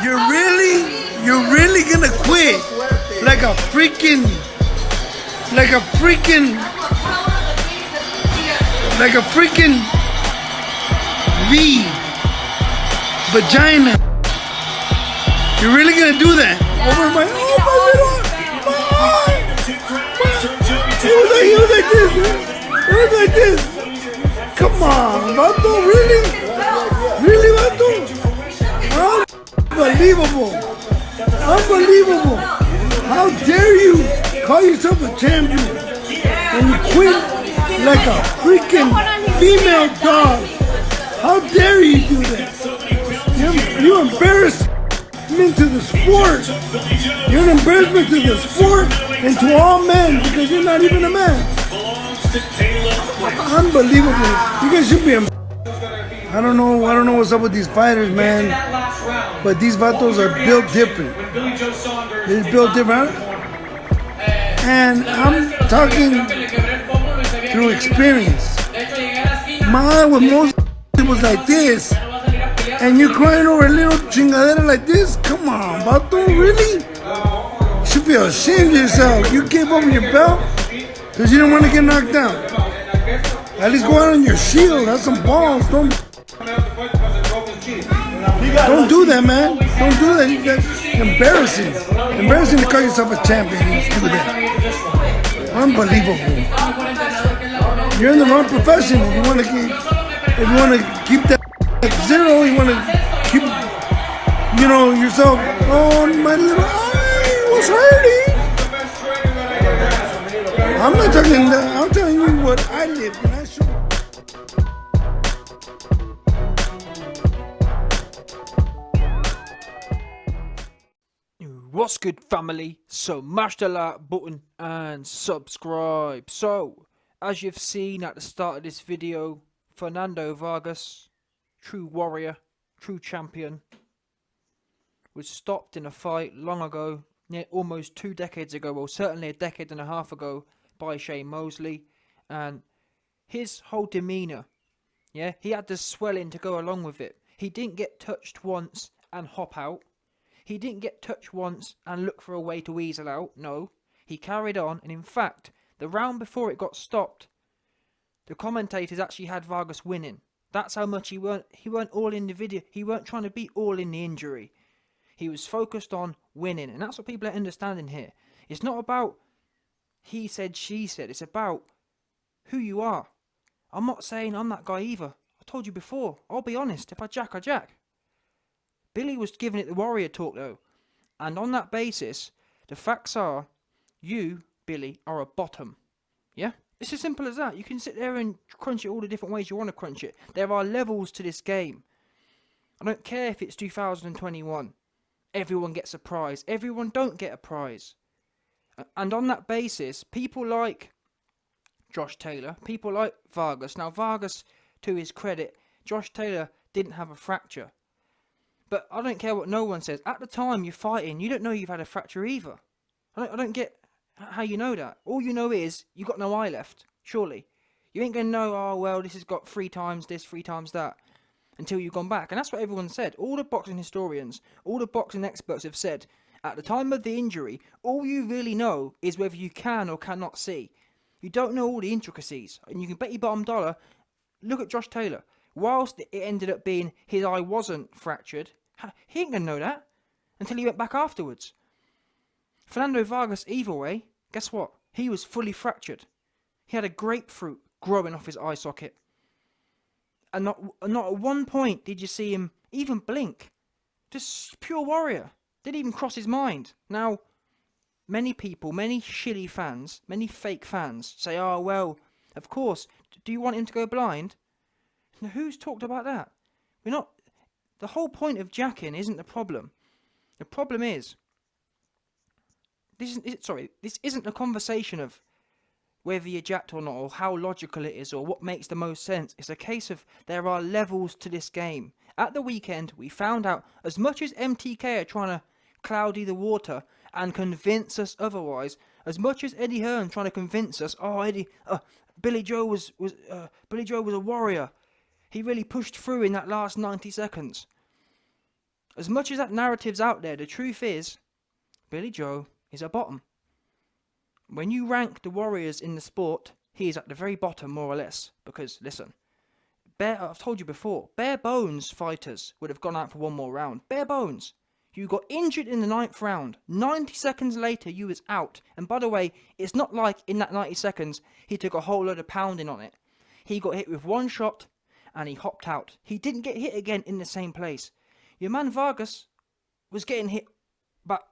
You're really gonna quit like a freaking V vagina. You're really gonna do that? Over my eye. It was like this, man. It was like this. Come on, Vato, really? Really, Vato? Unbelievable. How dare you call yourself a champion and you quit like a freaking female dog? How dare you do that? You embarrassment to the sport. You're an embarrassment to the sport and to all men because you're not even a man. Unbelievable. You guys should be I don't know what's up with these fighters, man. But these vatos are built different. They're built different. And I'm talking through experience. My eye with Mosley was like this. And you're crying over a little chingadera like this? Come on, vato, really? You should feel ashamed of yourself. You gave over your belt because you didn't want to get knocked down. At least go out on your shield. Have some balls. Don't do that, man. Don't do that. That's embarrassing. Embarrassing to call yourself a champion. You do that. Unbelievable. You're in the wrong profession. If you want to keep that at zero, you want to keep, yourself. Oh, my little eye was hurting. I'm not talking that. I'm telling you what I lived and I showed. What's good, family? So mash the like button and subscribe. So, as you've seen at the start of this video, Fernando Vegas, true warrior, true champion, was stopped in a fight long ago, almost 2 decades ago, well certainly a decade and a half ago, by Mosley. And his whole demeanour, he had the swelling to go along with it. He didn't get touched once and hop out. He didn't get touched once and look for a way to weasel out. No, he carried on, and in fact, the round before it got stopped, the commentators actually had Vargas winning. That's how much he weren't all in the video. He weren't trying to be all in the injury. He was focused on winning, and that's what people are understanding here. It's not about he said, she said. It's about who you are. I'm not saying I'm that guy either. I told you before. I'll be honest. If I jack, I jack. Billy was giving it the warrior talk though. And on that basis, the facts are, you, Billy, are a bottom. Yeah? It's as simple as that. You can sit there and crunch it all the different ways you want to crunch it. There are levels to this game. I don't care if it's 2021. Everyone gets a prize. Everyone don't get a prize. And on that basis, people like Josh Taylor, people like Vargas. Now Vargas, to his credit, Josh Taylor didn't have a fracture. But I don't care what no one says. At the time you're fighting, you don't know you've had a fracture either. I don't get how you know that. All you know is you got no eye left, surely. You ain't going to know, oh, well, this has got 3 times this, 3 times that, until you've gone back. And that's what everyone said. All the boxing historians, all the boxing experts have said, at the time of the injury, all you really know is whether you can or cannot see. You don't know all the intricacies. And you can bet your bottom dollar, look at Josh Taylor. Whilst it ended up being his eye wasn't fractured, he ain't going to know that until he went back afterwards. Fernando Vargas, either way, guess what? He was fully fractured. He had a grapefruit growing off his eye socket. And not at one point did you see him even blink. Just pure warrior. Didn't even cross his mind. Now, many people, many shilly fans, many fake fans say, oh, well, of course, do you want him to go blind? Now, who's talked about that? We're not... The whole point of jacking isn't the problem. The problem is... This isn't a conversation of whether you're jacked or not, or how logical it is, or what makes the most sense. It's a case of there are levels to this game. At the weekend, we found out, as much as MTK are trying to cloudy the water and convince us otherwise, as much as Eddie Hearn trying to convince us, Billy Joe was a warrior. He really pushed through in that last 90 seconds. As much as that narrative's out there, the truth is, Billy Joe is a bottom. When you rank the warriors in the sport, he is at the very bottom, more or less. Because, listen, I've told you before, bare bones fighters would have gone out for one more round. Bare bones. You got injured in the 9th round. 90 seconds later, you was out. And by the way, it's not like in that 90 seconds, he took a whole load of pounding on it. He got hit with one shot, and he hopped out. He didn't get hit again in the same place. Your man Vargas was getting hit about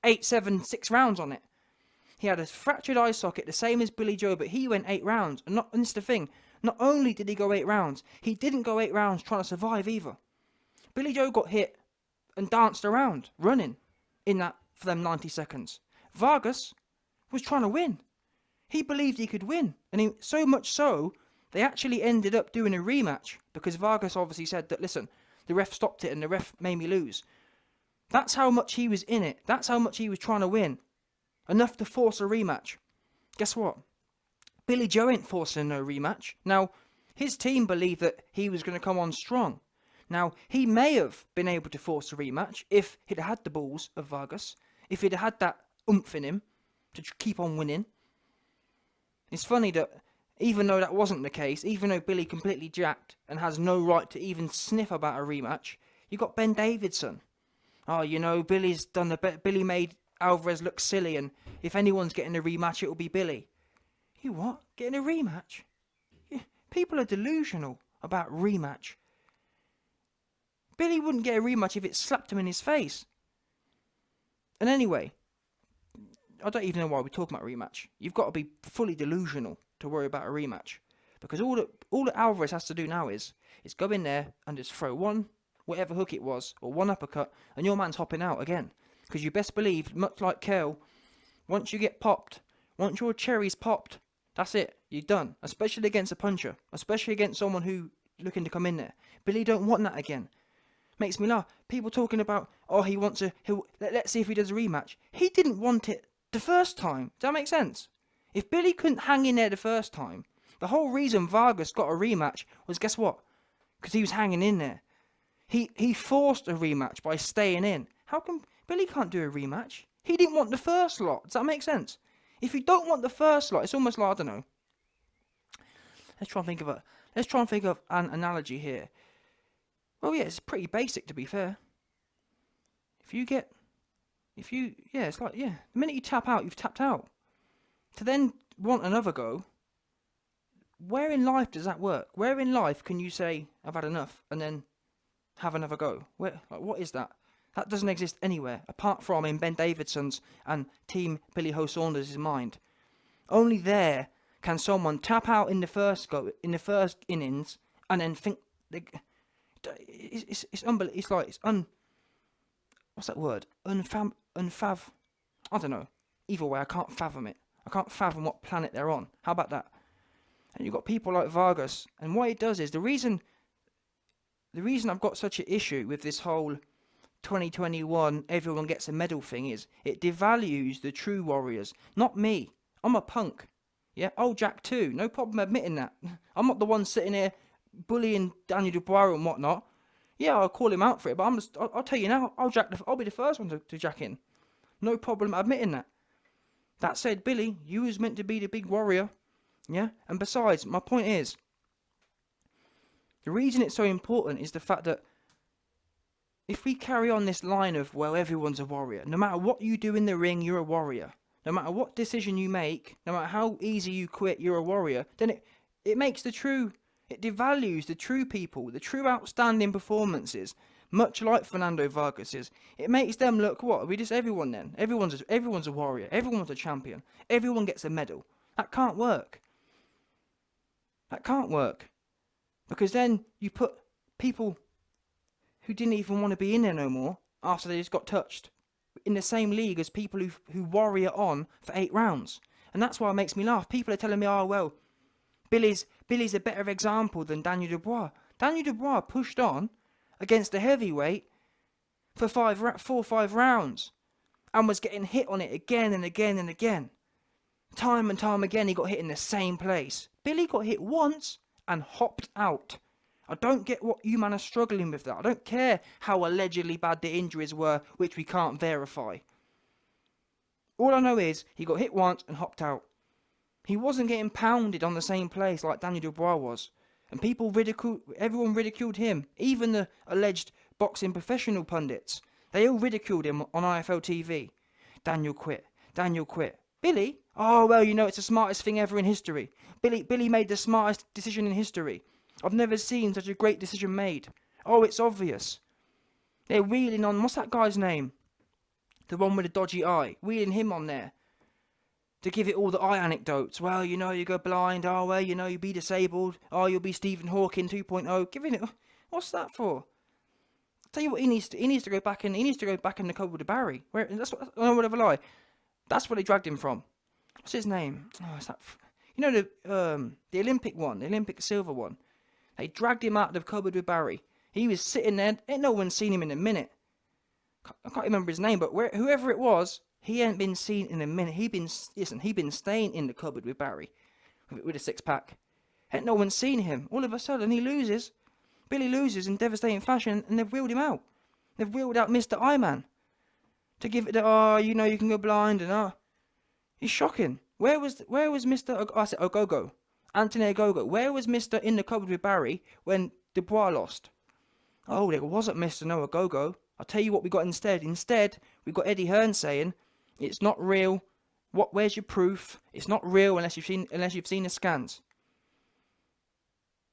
8, 7, 6 rounds on it. He had a fractured eye socket, the same as Billy Joe, but he went 8 rounds. And this is the thing. Not only did he go 8 rounds, he didn't go 8 rounds trying to survive either. Billy Joe got hit and danced around, running in that for them 90 seconds. Vargas was trying to win. He believed he could win. And so much so, they actually ended up doing a rematch because Vargas obviously said that, listen, the ref stopped it and the ref made me lose. That's how much he was in it. That's how much he was trying to win. Enough to force a rematch. Guess what? Billy Joe ain't forcing no rematch. Now, his team believed that he was going to come on strong. Now, he may have been able to force a rematch if he'd had the balls of Vargas, if he'd had that oomph in him to keep on winning. It's funny that even though that wasn't the case, even though Billy completely jacked and has no right to even sniff about a rematch, you got Ben Davidson. Oh, you know, Billy made Alvarez look silly, and if anyone's getting a rematch, it'll be Billy. You what? Getting a rematch? Yeah, people are delusional about rematch. Billy wouldn't get a rematch if it slapped him in his face. And anyway, I don't even know why we're talking about a rematch. You've got to be fully delusional to worry about a rematch. Because all that Alvarez has to do now is go in there and just throw one, whatever hook it was, or one uppercut, and your man's hopping out again. Because you best believe, much like Kale, once you get popped, once your cherry's popped, that's it. You're done. Especially against a puncher. Especially against someone who looking to come in there. Billy don't want that again. Makes me laugh. People talking about, oh, let's see if he does a rematch. He didn't want it the first time. Does that make sense? If Billy couldn't hang in there the first time, the whole reason Vargas got a rematch was, guess what? Because he was hanging in there. He forced a rematch by staying in. How come Billy can't do a rematch? He didn't want the first lot. Does that make sense? If you don't want the first lot, it's almost like, I don't know. Let's try and think of an analogy here. Well, yeah, it's pretty basic, to be fair. It's like, the minute you tap out, you've tapped out. To then want another go, where in life does that work? Where in life can you say, I've had enough, and then have another go? What is that? That doesn't exist anywhere, apart from in Ben Davidson's and Team Billy Ho Saunders' mind. Only there can someone tap out in the first innings, and then think... It's unbelievable. What's that word? I don't know. Either way, I can't fathom it. I can't fathom what planet they're on. How about that? And you've got people like Vargas, and what it does is the reason I've got such an issue with this whole 2021 everyone gets a medal thing is it devalues the true warriors. Not me. I'm a punk. Yeah, I'll jack too. No problem admitting that. I'm not the one sitting here bullying Daniel Dubois and whatnot. Yeah, I'll call him out for it, but I'll tell you now, I'll be the first one to jack in. No problem admitting that. That said, Billy, you was meant to be the big warrior. Yeah? And besides, my point is, the reason it's so important is the fact that if we carry on this line of, well, everyone's a warrior, no matter what you do in the ring, you're a warrior. No matter what decision you make, no matter how easy you quit, you're a warrior, then it makes it devalues the true people, the true outstanding performances, much like Fernando Vegas. It makes them look, what, are we just everyone then? Everyone's a warrior, everyone's a champion, everyone gets a medal. That can't work. That can't work. Because then you put people who didn't even want to be in there no more after they just got touched in the same league as people who warrior on for 8 rounds. And that's why it makes me laugh. People are telling me, oh, well, Billy's a better example than Daniel Dubois. Daniel Dubois pushed on against a heavyweight for 4 or 5 rounds and was getting hit on it again and again and again. Time and time again, he got hit in the same place. Billy got hit once and hopped out. I don't get what you man are struggling with that. I don't care how allegedly bad the injuries were, which we can't verify. All I know is he got hit once and hopped out. He wasn't getting pounded on the same place like Daniel Dubois was. And everyone ridiculed him. Even the alleged boxing professional pundits. They all ridiculed him on IFL TV. Daniel quit. Daniel quit. Billy? Oh, well, you know, it's the smartest thing ever in history. Billy made the smartest decision in history. I've never seen such a great decision made. Oh, it's obvious. They're wheeling on, what's that guy's name? The one with the dodgy eye. Wheeling him on there. To give it all the eye anecdotes. Well, you know, you go blind. Oh, well, you know, you be disabled. Oh, you'll be Stephen Hawking 2.0. Giving it, what's that for? Tell you what, he needs to go back in. He needs to go back in the cupboard with Barry. Where? That's what. I don't want to lie. That's where they dragged him from. What's his name? Oh, is that? You know the Olympic one, the Olympic silver one. They dragged him out of the cupboard with Barry. He was sitting there. Ain't no one seen him in a minute. I can't remember his name, but whoever it was, he ain't been seen in a minute. He been staying in the cupboard with Barry, with a 6-pack. Ain't no one seen him. All of a sudden, he loses. Billy loses in devastating fashion, and they've wheeled him out. They've wheeled out Mr. I-Man to give it the, oh, you know, you can go blind, and It's shocking. Where was Mr. I said Ogogo, Anthony Ogogo? Where was Mr. in the cupboard with Barry when Dubois lost? Oh, there wasn't Mr. No Ogogo. I'll tell you what we got instead. Instead, we got Eddie Hearn saying, "It's not real. Where's your proof? It's not real unless you've seen the scans."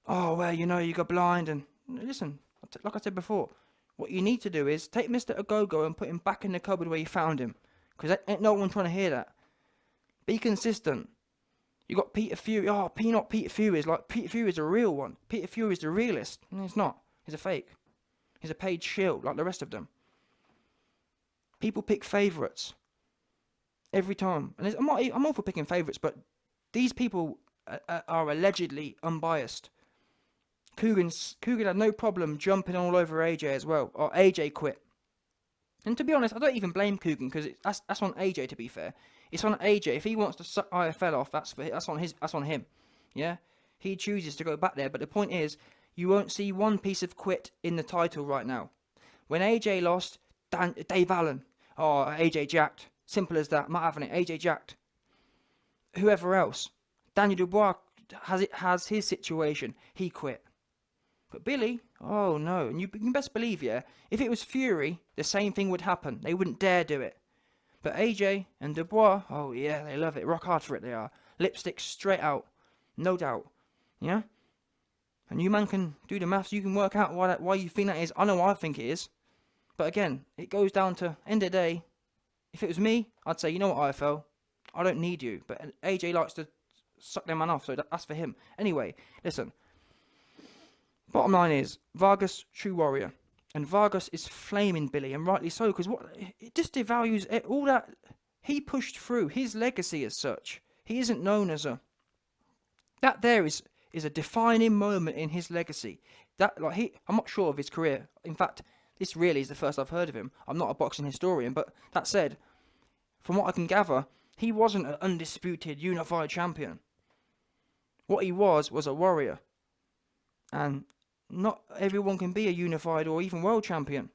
Oh, well, you know, you go blind, and listen, like I said before, what you need to do is take Mr. Ogogo and put him back in the cupboard where you found him, because ain't no one trying to hear that. Be consistent. You got Peter Fury. Oh, Peter Fury is like, Peter Fury is a real one. Peter Fury is the realist. No, he's not. He's a fake. He's a paid shield like the rest of them. People pick favourites every time, and I'm all for picking favourites, but these people are allegedly unbiased. Coogan had no problem jumping all over AJ as well, or AJ quit. And to be honest, I don't even blame Coogan, because that's on AJ. To be fair, it's on AJ. If he wants to suck IFL off, that's on him. Yeah, he chooses to go back there. But the point is, you won't see one piece of quit in the title right now. When AJ lost, Dave Allen, oh, AJ jacked. Simple as that. Not having it. AJ jacked. Whoever else, Daniel Dubois has his situation. He quit. But Billy, oh no, and you can best believe, yeah, if it was Fury, the same thing would happen. They wouldn't dare do it. But AJ and Dubois, oh yeah, they love it. Rock hard for it, they are. Lipstick straight out. No doubt. Yeah? And you man can do the maths, you can work out why you think that is. I know why I think it is. But again, it goes down to, end of the day, if it was me, I'd say, you know what, IFL, I don't need you. But AJ likes to suck their man off, so that's for him. Anyway, listen. Bottom line is, Vargas, true warrior. And Vargas is flaming Billy, and rightly so, because it just devalues all that he pushed through, his legacy as such. He isn't known as a... That there is a defining moment in his legacy. I'm not sure of his career. In fact, this really is the first I've heard of him. I'm not a boxing historian, but that said, from what I can gather, he wasn't an undisputed, unified champion. What he was a warrior. And not everyone can be a unified or even world champion.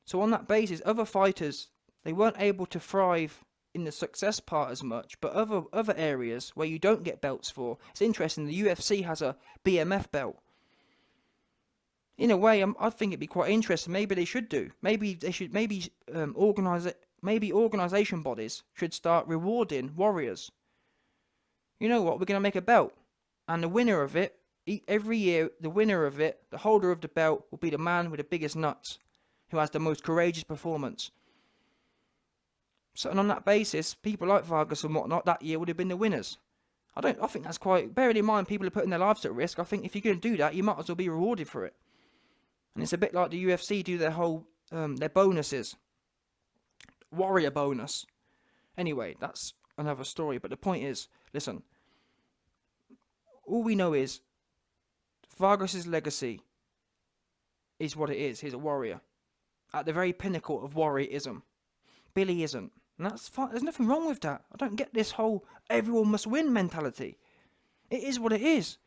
So on that basis, other fighters, they weren't able to thrive in the success part as much, but other areas where you don't get belts for. It's interesting, the UFC has a BMF belt. In a way, I think it'd be quite interesting. Maybe they should do. Maybe they should. Maybe organisation bodies should start rewarding warriors. You know what? We're gonna make a belt, and the winner of it, every year, the winner of it, the holder of the belt, will be the man with the biggest nuts, who has the most courageous performance. So, and on that basis, people like Vargas and whatnot that year would have been the winners. I think that's quite... Bearing in mind, people are putting their lives at risk. I think if you're going to do that, you might as well be rewarded for it. And it's a bit like the UFC do their whole... their bonuses. Warrior bonus. Anyway, that's another story. But the point is, listen. All we know is Vargas's legacy is what it is. He's a warrior. At the very pinnacle of warriorism. Billy isn't. And that's fine. There's nothing wrong with that. I don't get this whole everyone must win mentality. It is what it is.